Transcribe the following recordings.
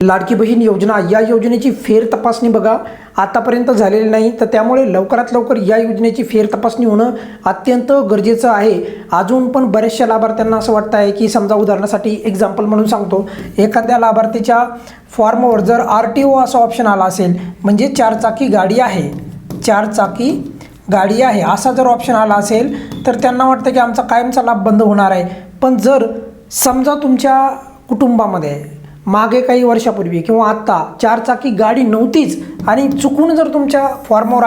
लाडकी बहीण योजना या योजनेची फेर तपासणी बघा आतापर्यंत झालेली नाही, तर त्यामुळे लवकरात लवकर या योजनेची फेर तपासणी होणं अत्यंत गरजेचं आहे। अजून पण बऱ्याचशा लाभार्थ्यांना असं वाटतं आहे की समजा उदाहरणासाठी एक्झाम्पल म्हणून सांगतो, एखाद्या लाभार्थीच्या फॉर्मवर जर RTO असा ऑप्शन आला असेल, म्हणजे 4 चाकी गाडी आहे, 4 चाकी गाडी आहे असा जर ऑप्शन आला असेल, तर त्यांना वाटतं की आमचा कायमचा लाभ बंद होणार आहे। पण जर समजा तुमच्या कुटुंबामध्ये मागे काही वर्षापूर्वी किंवा आत्ता 4 चाकी गाडी नव्हतीच आणि चुकून जर तुमच्या फॉर्मवर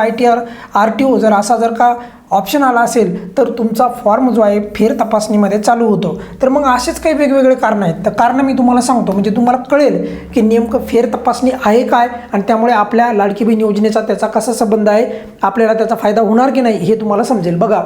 RTO जर असा जर का ऑप्शन आला असेल, तर तुमचा फॉर्म जो आहे फेर तपासणीमध्ये चालू होतो। तर मग असेच काही वेगवेगळे कारण आहेत, तर कारण मी तुम्हाला सांगतो म्हणजे तुम्हाला कळेल की नेमकं फेर तपासणी आहे काय आणि त्यामुळे आपल्या लाडकी बहीण योजनेचा त्याचा कसा संबंध आहे, आपल्याला त्याचा फायदा होणार की नाही हे तुम्हाला समजेल। बघा,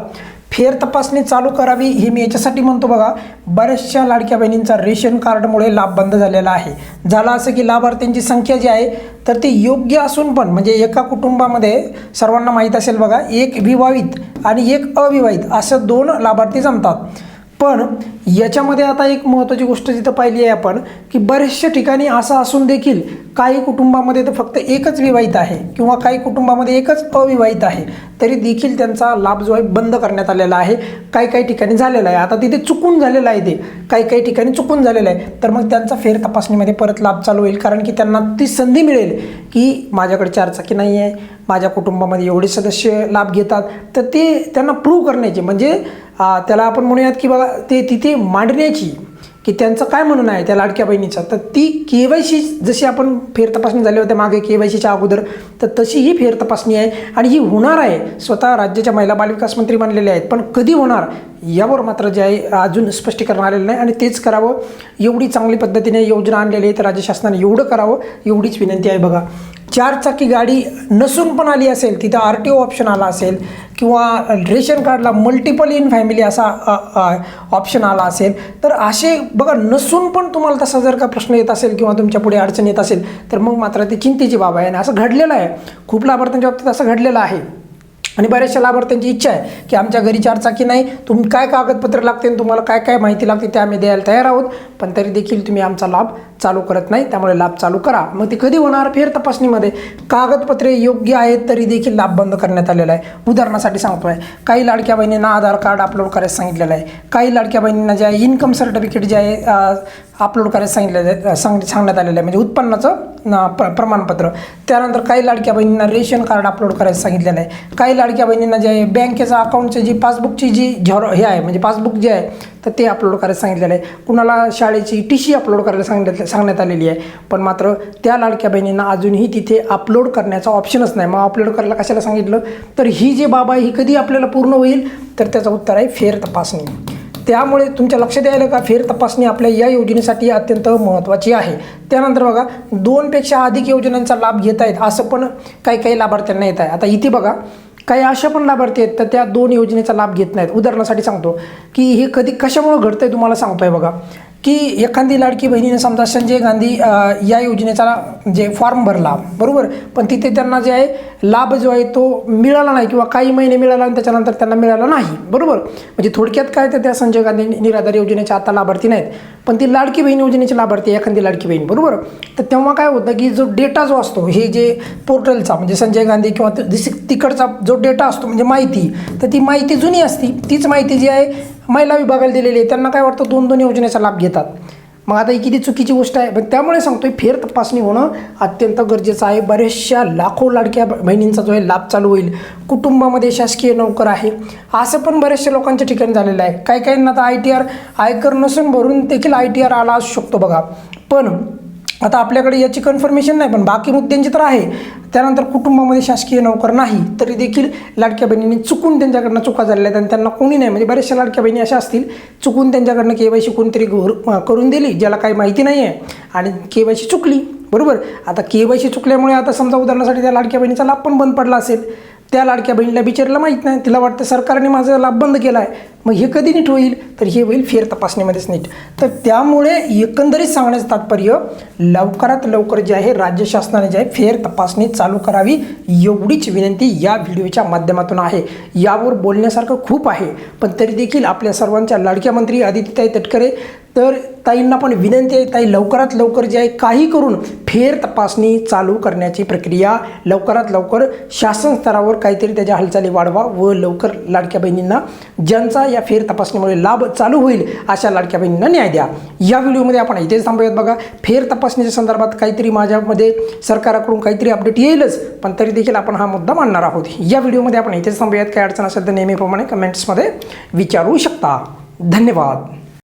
फेर तपासणी चालू करावी हे मी याच्यासाठी म्हणतो, बघा बऱ्याचशा लाडक्या बहिणींचा रेशन कार्डमुळे लाभ बंद झालेला आहे। झालं असं की लाभार्थ्यांची संख्या जी आहे तर ते योग्य असून पण म्हणजे एका कुटुंबामध्ये सर्वांना माहीत असेल बघा, एक विवाहित आणि एक अविवाहित असं 2 लाभार्थी जमतात। पण याच्यामध्ये आता एक महत्त्वाची गोष्ट जिथं पाहिली आहे आपण की बऱ्याचशा ठिकाणी असं असून देखील काही कुटुंबामध्ये तर फक्त एकच विवाहित आहे किंवा काही कुटुंबामध्ये एकच अविवाहित आहे, तरी देखील त्यांचा लाभ जो आहे बंद करण्यात आलेला आहे। काही ठिकाणी झालेला आहे, आता तिथे चुकून झालेलं आहे, ते काही ठिकाणी चुकून झालेलं आहे, तर मग त्यांचा फेर तपासणीमध्ये परत लाभ चालू होईल, कारण की त्यांना ती संधी मिळेल की माझ्याकडे 4 चाकी नाही आहे, माझ्या कुटुंबामध्ये एवढे सदस्य लाभ घेतात, तर ते त्यांना प्रूव्ह करण्याचे म्हणजे त्याला आपण म्हणूयात की बघा ते तिथे मांडण्याची की त्यांचं काय म्हणणं आहे त्या लाडक्या बहिणीचं, तर ती KYC जशी आपण फेर तपासणी झाली होत्या मागे KYCच्या अगोदर, तर तशी ही फेर तपासणी आहे आणि ही होणार आहे। स्वतः राज्याच्या महिला बालविकास मंत्री म्हणलेले आहेत, पण कधी होणार यावर मात्र जे आहे अजून स्पष्टीकरण आलेलं नाही आणि तेच करावं। एवढी चांगली पद्धतीने योजना आणलेली आहे तर राज्य शासनाने एवढं करावं एवढीच विनंती आहे। बघा, 4 चाकी गाडी नसून पण आली असेल, तिथं RTO ऑप्शन आला असेल किंवा रेशन कार्डला मल्टिपल इन फॅमिली असा ऑप्शन आला असेल, तर असे बघा नसून पण तुम्हाला तसा जर का प्रश्न येत असेल किंवा तुमच्या पुढे अडचण येत असेल, तर मग मात्र ते चिंतेची बाब आहे आणि असं घडलेलं आहे, खूप लाभार्थ्यांच्या बाबतीत असं घडलेलं आहे। आणि बऱ्याचशा लाभार्थ्यांची इच्छा आहे की आमच्या घरी 4 चाकी नाही, तुम्ही काय कागदपत्र लागते तुम्हाला काय माहिती लागते ते आम्ही द्यायला तयार आहोत, पण तरी देखील तुम्ही आमचा लाभ चालू करत नाही, त्यामुळे लाभ चालू करा। मग ते कधी होणार? फेर तपासणीमध्ये कागदपत्रे योग्य आहेत तरी देखील लाभ बंद करण्यात आलेला आहे। उदाहरणासाठी सांगतोय, काही लाडक्या बहिणींना आधार कार्ड अपलोड करायला सांगितलेलं आहे, काही लाडक्या बहिणींना जे आहे इन्कम सर्टिफिकेट जे आहे अपलोड करायला सांगण्यात आलेलं आहे, म्हणजे उत्पन्नाचं प्रमाणपत्र। त्यानंतर काही लाडक्या बहिणींना रेशन कार्ड अपलोड करायला सांगितलेलं आहे, काही लाडक्या बहिणींना जे आहे बँकेचा अकाउंटची जी पासबुकची जी हे आहे म्हणजे पासबुक जे आहे तर ते अपलोड करायला सांगितलेलं आहे, कुणाला शाळेची TC अपलोड करायला सांगण्यात आलेली आहे। पण मात्र त्या लाडक्या बहिणींना अजूनही तिथे अपलोड करण्याचा ऑप्शनच नाही। मग अपलोड करायला कशाला सांगितलं? तर ही जी बाब आहे ही कधी आपल्याला पूर्ण होईल? तर त्याचं उत्तर आहे फेर तपासणी। त्यामुळे तुमच्या लक्षात यायला का फेर तपासणी आपल्या या योजनेसाठी अत्यंत महत्त्वाची आहे। त्यानंतर बघा, 2 पेक्षा अधिक योजनांचा लाभ घेत आहेत असं पण काही लाभार्थ्यांना येत आहे। आता इथे बघा, काही अशा पण लाभार्थी आहेत तर त्या 2 योजनेचा लाभ घेत नाहीत। उदाहरणासाठी सांगतो की हे कधी कशामुळे घडतंय तुम्हाला सांगतोय बघा, की एखादी लाडकी बहिणीने समजा संजय गांधी या योजनेचा जे फॉर्म भरला बरोबर, पण तिथे त्यांना जे आहे लाभ जो आहे तो मिळाला नाही किंवा काही महिने मिळाला आणि त्याच्यानंतर त्यांना मिळाला नाही बरोबर। म्हणजे थोडक्यात काय, तर त्या संजय गांधी निराधार योजनेच्या आता लाभार्थी नाहीत, पण ती लाडकी बहीण योजनेची लाभार्थी एखादी लाडकी बहीण बरोबर। तर तेव्हा काय होतं की जो डेटा जो असतो हे जे पोर्टलचा म्हणजे संजय गांधी किंवा तिकडचा जो डेटा असतो म्हणजे माहिती, तर ती माहिती जुनी असती, तीच माहिती जी आहे महिला विभागाला दिलेली आहे, त्यांना काय वाटतं 2 योजनेचा लाभ घेतात। मग आता ही किती चुकीची गोष्ट आहे। पण त्यामुळे सांगतोय फेर तपासणी होणं अत्यंत गरजेचं आहे। बऱ्याचशा लाखो लाडक्या बहिणींचा जो आहे लाभ चालू होईल। कुटुंबामध्ये शासकीय नोकर आहे असं पण बऱ्याचशा लोकांच्या ठिकाणी झालेलं आहे। काहींना आता ITR आयकर नसून भरून देखील ITR आला असू शकतो बघा, पण आता आपल्याकडे याची कन्फर्मेशन नाही, पण बाकी मुद्द्यांची तर आहे। त्यानंतर कुटुंबामध्ये शासकीय नोकर नाही तरी देखील लाडक्या बहिणींनी चुकून त्यांच्याकडनं चुका झालेल्या आहेत आणि त्यांना कोणी नाही, म्हणजे बऱ्याचशा लाडक्या बहिणी अशा असतील चुकून त्यांच्याकडनं KYC कोणतरी करून दिली ज्याला काही माहिती नाही आहे आणि KYC चुकली बरोबर। आता KYC चुकल्यामुळे आता समजा उदाहरणासाठी त्या लाडक्या बहिणीचा लाभ पण बंद पडला असेल, त्या लाडक्या बहिणीला बिचारीला माहीत नाही, तिला वाटतं सरकारने माझा लाभ बंद केला आहे, मग हे कधी नीट होईल? तर हे होईल फेर तपासणीमध्येच नीट. तर त्यामुळे एकंदरीत सांगण्याचं तात्पर्य लवकरात लवकर जे आहे राज्य शासनाने जे आहे फेर तपासणी चालू करावी, एवढीच विनंती या व्हिडिओच्या माध्यमातून आहे. यावर बोलण्यासारखं खूप आहे, पण तरी देखील आपल्या सर्वांच्या लाडक्या मंत्री आदित्यताई तटकरे तर ताईंना पण विनंती आहे, ताई लवकरात लवकर जे आहे काही करून फेर तपासणी चालू करण्याची प्रक्रिया लवकरात लवकर शासन स्तरावर काहीतरी त्याच्या हालचाली वाढवा व लवकर लाडक्या बहिणींना ज्यांचा या फेर तपासणीमुळे लाभ चालू होईल अशा लाडक्या बहिणींना न्याय द्या. या व्हिडिओमध्ये आपण इथेच थांबूयात. बघा, फेर तपासणीच्या संदर्भात काहीतरी माझ्यामध्ये सरकारकडून काहीतरी अपडेट येईलच, पण तरी देखील आपण हा मुद्दा मांडणार आहोत. या व्हिडिओमध्ये आपण इथेच थांबूयात. काही अडचण असेल तर नेहमीप्रमाणे कमेंट्समध्ये विचारू शकता. धन्यवाद.